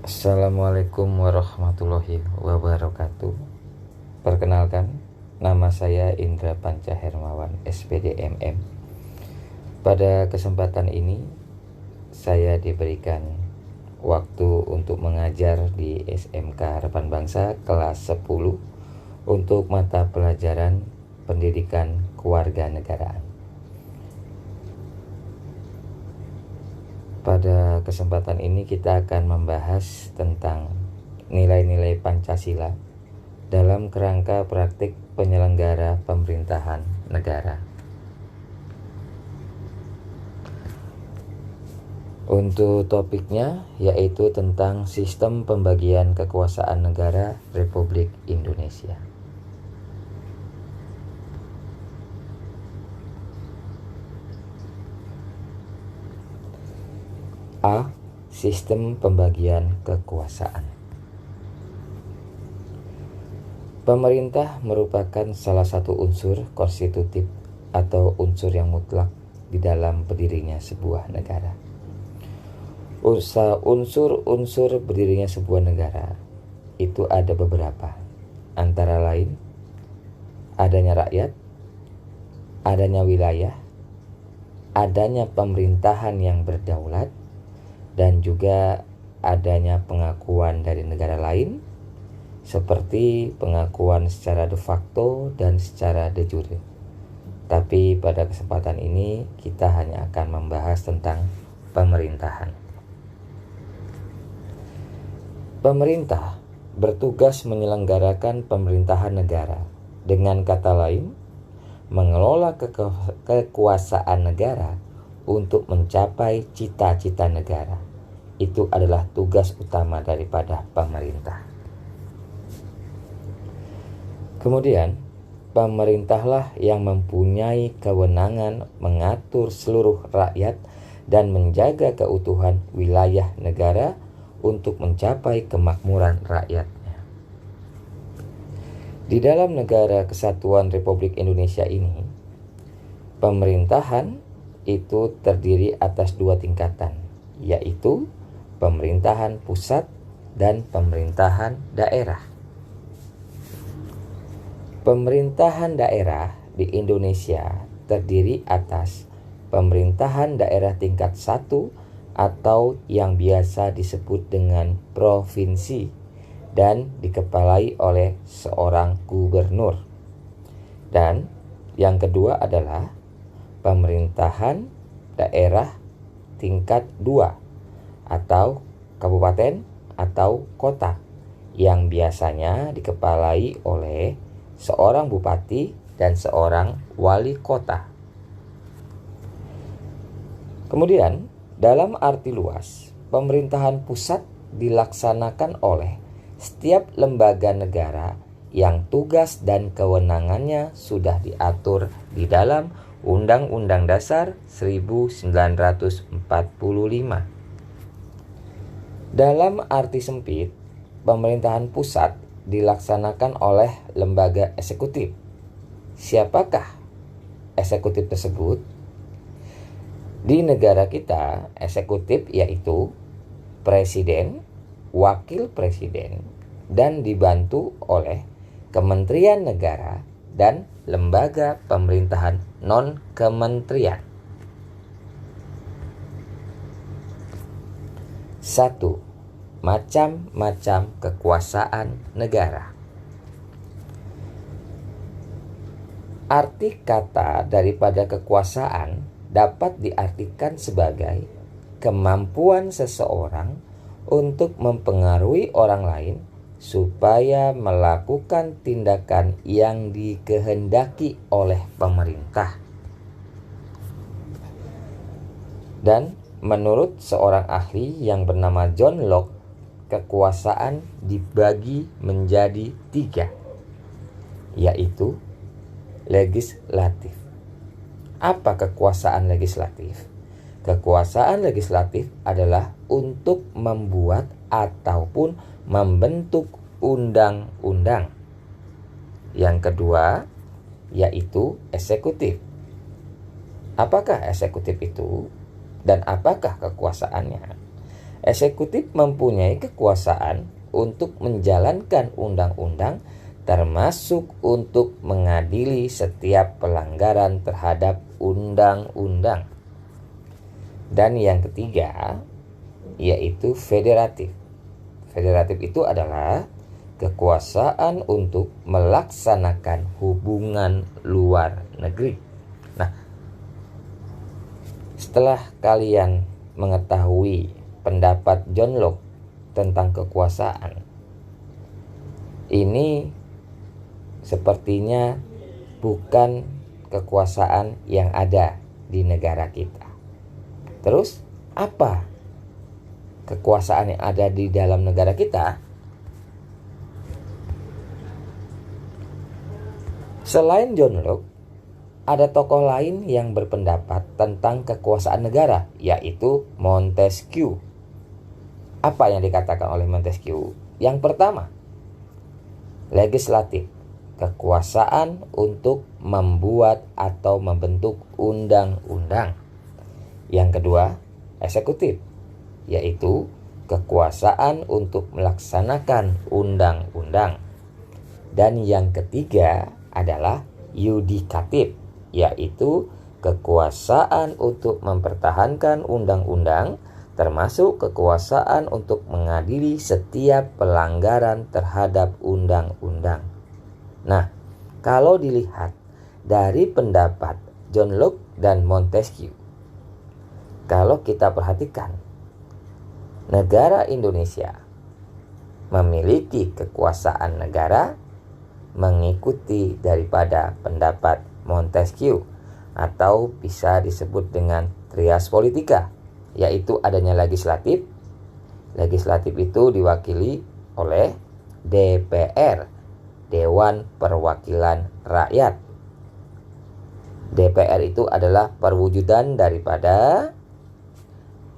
Assalamualaikum warahmatullahi wabarakatuh. Perkenalkan, nama saya Indra Panca Hermawan, SPD MM. Pada kesempatan ini, saya diberikan waktu untuk mengajar di SMK Harapan Bangsa kelas 10 untuk mata pelajaran pendidikan kewarganegaraan. Pada kesempatan ini kita akan membahas tentang nilai-nilai Pancasila dalam kerangka praktik penyelenggara pemerintahan negara. Untuk topiknya yaitu tentang sistem pembagian kekuasaan negara Republik Indonesia. A. Sistem pembagian kekuasaan. Pemerintah merupakan salah satu unsur konstitutif atau unsur yang mutlak di dalam berdirinya sebuah negara. Unsur-unsur berdirinya sebuah negara itu ada beberapa, antara lain adanya rakyat, adanya wilayah, adanya pemerintahan yang berdaulat, dan juga adanya pengakuan dari negara lain seperti pengakuan secara de facto dan secara de jure. Tapi pada kesempatan ini kita hanya akan membahas tentang pemerintahan. Pemerintah bertugas menyelenggarakan pemerintahan negara. Dengan kata lain, mengelola kekuasaan negara untuk mencapai cita-cita negara. Itu adalah tugas utama daripada pemerintah. Kemudian, pemerintahlah yang mempunyai kewenangan mengatur seluruh rakyat dan menjaga keutuhan wilayah negara untuk mencapai kemakmuran rakyatnya. Di dalam negara kesatuan Republik Indonesia ini, pemerintahan itu terdiri atas dua tingkatan, yaitu pemerintahan pusat dan pemerintahan daerah. Pemerintahan daerah di Indonesia terdiri atas pemerintahan daerah tingkat 1 atau yang biasa disebut dengan provinsi dan dikepalai oleh seorang gubernur. Dan yang kedua adalah pemerintahan daerah tingkat 2 atau kabupaten atau kota yang biasanya dikepalai oleh seorang bupati dan seorang wali kota. Kemudian, dalam arti luas, pemerintahan pusat dilaksanakan oleh setiap lembaga negara yang tugas dan kewenangannya sudah diatur di dalam Undang-Undang Dasar 1945. Dalam arti sempit, pemerintahan pusat dilaksanakan oleh lembaga eksekutif. Siapakah eksekutif tersebut? Di negara kita, eksekutif yaitu presiden, wakil presiden, dan dibantu oleh kementerian negara dan lembaga pemerintahan non-kementerian. 1. Macam-macam kekuasaan negara. Arti kata daripada kekuasaan dapat diartikan sebagai kemampuan seseorang untuk mempengaruhi orang lain supaya melakukan tindakan yang dikehendaki oleh pemerintah. Dan menurut seorang ahli yang bernama John Locke, kekuasaan dibagi menjadi 3, yaitu legislatif. Apa kekuasaan legislatif? Kekuasaan legislatif adalah untuk membuat ataupun membentuk undang-undang. Yang kedua, yaitu eksekutif. Apakah eksekutif itu? Dan apakah kekuasaannya? Eksekutif mempunyai kekuasaan untuk menjalankan undang-undang, termasuk untuk mengadili setiap pelanggaran terhadap undang-undang. Dan yang ketiga yaitu federatif. Federatif itu adalah kekuasaan untuk melaksanakan hubungan luar negeri. Nah, setelah kalian mengetahui pendapat John Locke tentang kekuasaan, ini sepertinya bukan kekuasaan yang ada di negara kita. Terus apa kekuasaan yang ada di dalam negara kita? Selain John Locke, ada tokoh lain yang berpendapat tentang kekuasaan negara, yaitu Montesquieu. Apa yang dikatakan oleh Montesquieu? Yang pertama, legislatif, kekuasaan untuk membuat atau membentuk undang-undang. Yang kedua, eksekutif, yaitu kekuasaan untuk melaksanakan undang-undang. Dan yang ketiga adalah yudikatif, yaitu kekuasaan untuk mempertahankan undang-undang, termasuk kekuasaan untuk mengadili setiap pelanggaran terhadap undang-undang. Nah, kalau dilihat dari pendapat John Locke dan Montesquieu, kalau kita perhatikan, negara Indonesia memiliki kekuasaan negara mengikuti daripada pendapat Montesquieu, atau bisa disebut dengan trias politika, yaitu adanya legislatif. Legislatif itu diwakili oleh DPR, Dewan Perwakilan Rakyat. DPR itu adalah perwujudan daripada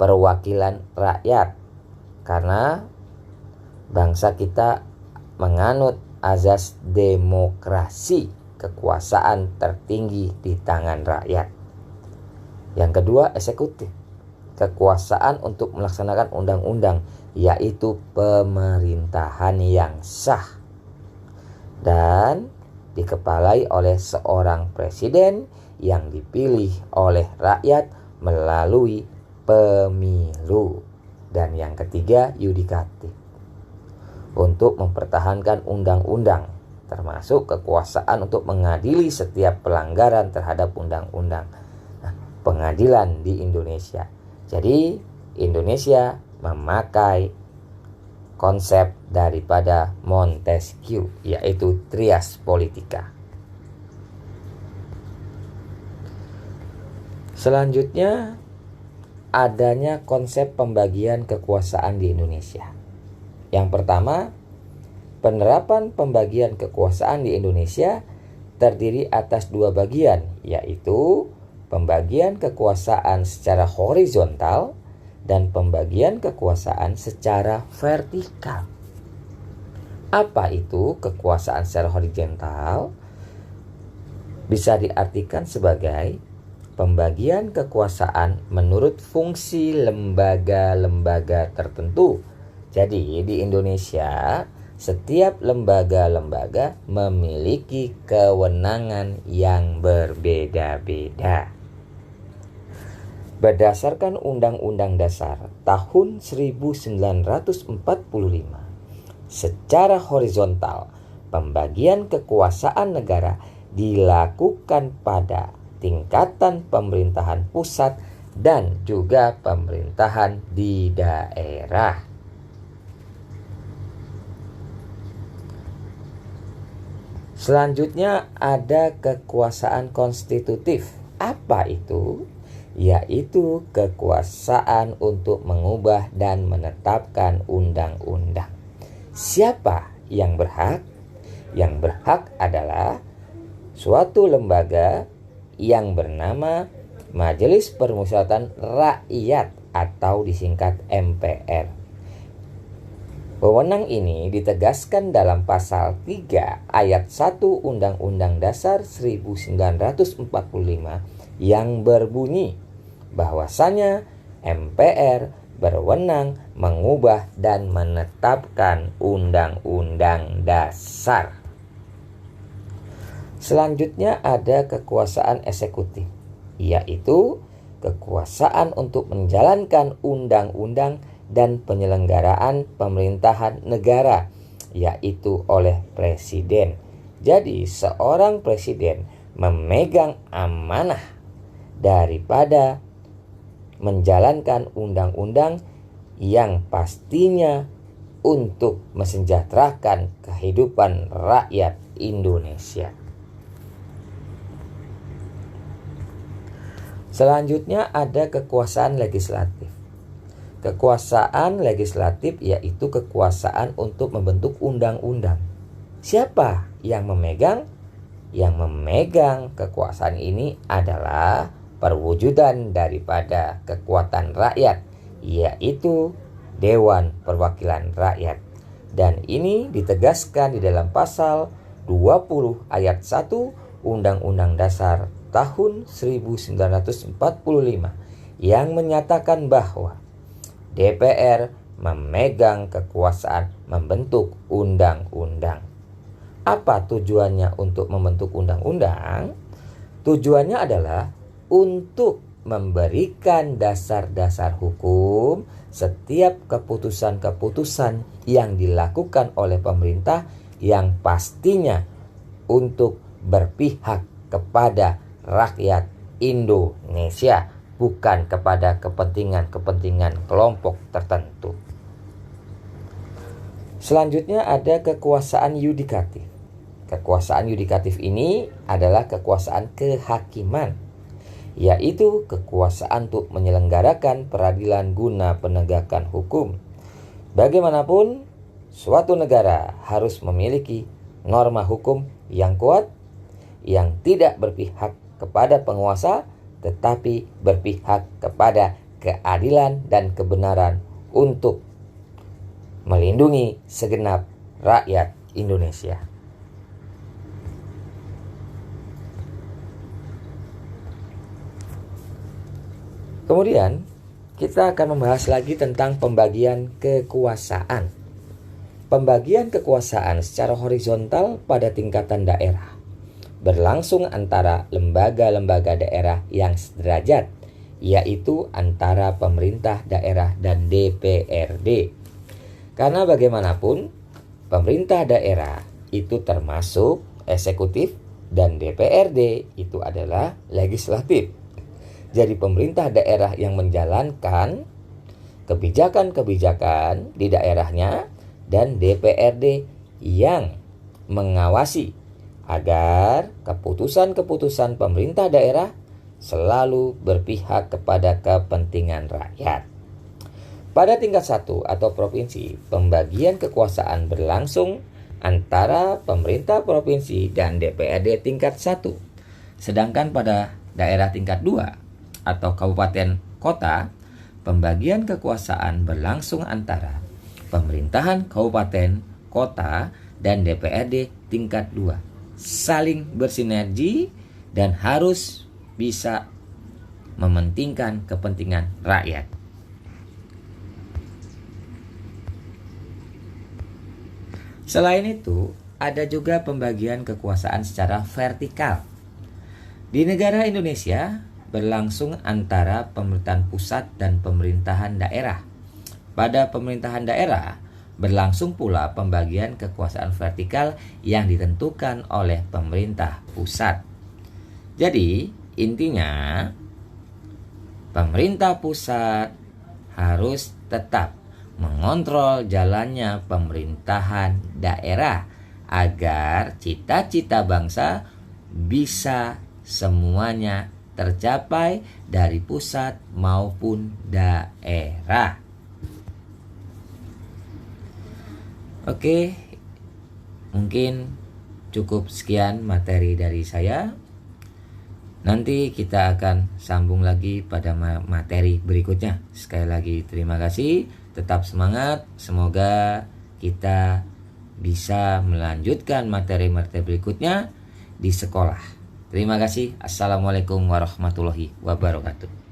perwakilan rakyat, karena bangsa kita menganut azas demokrasi, kekuasaan tertinggi di tangan rakyat. Yang kedua, eksekutif, kekuasaan untuk melaksanakan undang-undang, yaitu pemerintahan yang sah dan dikepalai oleh seorang presiden yang dipilih oleh rakyat melalui pemilu. Dan yang ketiga, yudikatif, untuk mempertahankan undang-undang, termasuk kekuasaan untuk mengadili setiap pelanggaran terhadap undang-undang. Nah, pengadilan di Indonesia. Jadi Indonesia memakai konsep daripada Montesquieu, yaitu trias politika. Selanjutnya, adanya konsep pembagian kekuasaan di Indonesia. Yang pertama, penerapan pembagian kekuasaan di Indonesia terdiri atas dua bagian, yaitu pembagian kekuasaan secara horizontal dan pembagian kekuasaan secara vertikal. Apa itu kekuasaan secara horizontal? Bisa diartikan sebagai pembagian kekuasaan menurut fungsi lembaga-lembaga tertentu. Jadi di Indonesia, setiap lembaga-lembaga memiliki kewenangan yang berbeda-beda. Berdasarkan Undang-Undang Dasar tahun 1945, secara horizontal, pembagian kekuasaan negara dilakukan pada tingkatan pemerintahan pusat dan juga pemerintahan di daerah. Selanjutnya ada kekuasaan konstitutif. Apa itu? Yaitu kekuasaan untuk mengubah dan menetapkan undang-undang. Siapa yang berhak? Yang berhak adalah suatu lembaga yang bernama Majelis Permusyawaratan Rakyat atau disingkat MPR. Wewenang ini ditegaskan dalam pasal 3 ayat 1 Undang-Undang Dasar 1945 yang berbunyi bahwasanya MPR berwenang mengubah dan menetapkan undang-undang dasar. Selanjutnya ada kekuasaan eksekutif, yaitu kekuasaan untuk menjalankan undang-undang dan penyelenggaraan pemerintahan negara, yaitu oleh presiden. Jadi seorang presiden memegang amanah daripada menjalankan undang-undang yang pastinya untuk mesejahterakan kehidupan rakyat Indonesia. Selanjutnya ada kekuasaan legislatif. Kekuasaan legislatif yaitu kekuasaan untuk membentuk undang-undang. Siapa yang memegang? Yang memegang kekuasaan ini adalah perwujudan daripada kekuatan rakyat, yaitu Dewan Perwakilan Rakyat. Dan ini ditegaskan di dalam pasal 20 ayat 1 Undang-Undang Dasar tahun 1945 yang menyatakan bahwa DPR memegang kekuasaan membentuk undang-undang. Apa tujuannya untuk membentuk undang-undang? Tujuannya adalah untuk memberikan dasar-dasar hukum setiap keputusan-keputusan yang dilakukan oleh pemerintah yang pastinya untuk berpihak kepada rakyat Indonesia, bukan kepada kepentingan-kepentingan kelompok tertentu. Selanjutnya ada kekuasaan yudikatif. Kekuasaan yudikatif ini adalah kekuasaan kehakiman, yaitu kekuasaan untuk menyelenggarakan peradilan guna penegakan hukum. Bagaimanapun, suatu negara harus memiliki norma hukum yang kuat, yang tidak berpihak kepada penguasa, tetapi berpihak kepada keadilan dan kebenaran untuk melindungi segenap rakyat Indonesia. Kemudian kita akan membahas lagi tentang pembagian kekuasaan. Pembagian kekuasaan secara horizontal pada tingkatan daerah berlangsung antara lembaga-lembaga daerah yang sederajat, yaitu antara pemerintah daerah dan DPRD. Karena bagaimanapun, pemerintah daerah itu termasuk eksekutif dan DPRD itu adalah legislatif. Jadi pemerintah daerah yang menjalankan kebijakan-kebijakan di daerahnya dan DPRD yang mengawasi agar keputusan-keputusan pemerintah daerah selalu berpihak kepada kepentingan rakyat. Pada tingkat 1 atau provinsi, pembagian kekuasaan berlangsung antara pemerintah provinsi dan DPRD tingkat 1. Sedangkan pada daerah tingkat 2 atau kabupaten kota, pembagian kekuasaan berlangsung antara pemerintahan kabupaten, kota, dan DPRD tingkat 2. Saling bersinergi dan harus bisa mementingkan kepentingan rakyat. Selain itu, ada juga pembagian kekuasaan secara vertikal. Di negara Indonesia berlangsung antara pemerintahan pusat dan pemerintahan daerah. Pada pemerintahan daerah berlangsung pula pembagian kekuasaan vertikal yang ditentukan oleh pemerintah pusat. Jadi, intinya pemerintah pusat harus tetap mengontrol jalannya pemerintahan daerah agar cita-cita bangsa bisa semuanya tercapai dari pusat maupun daerah. Oke, mungkin cukup sekian materi dari saya. Nanti kita akan sambung lagi pada materi berikutnya. Sekali lagi terima kasih, tetap semangat. Semoga kita bisa melanjutkan materi-materi berikutnya di sekolah. Terima kasih. Assalamualaikum warahmatullahi wabarakatuh.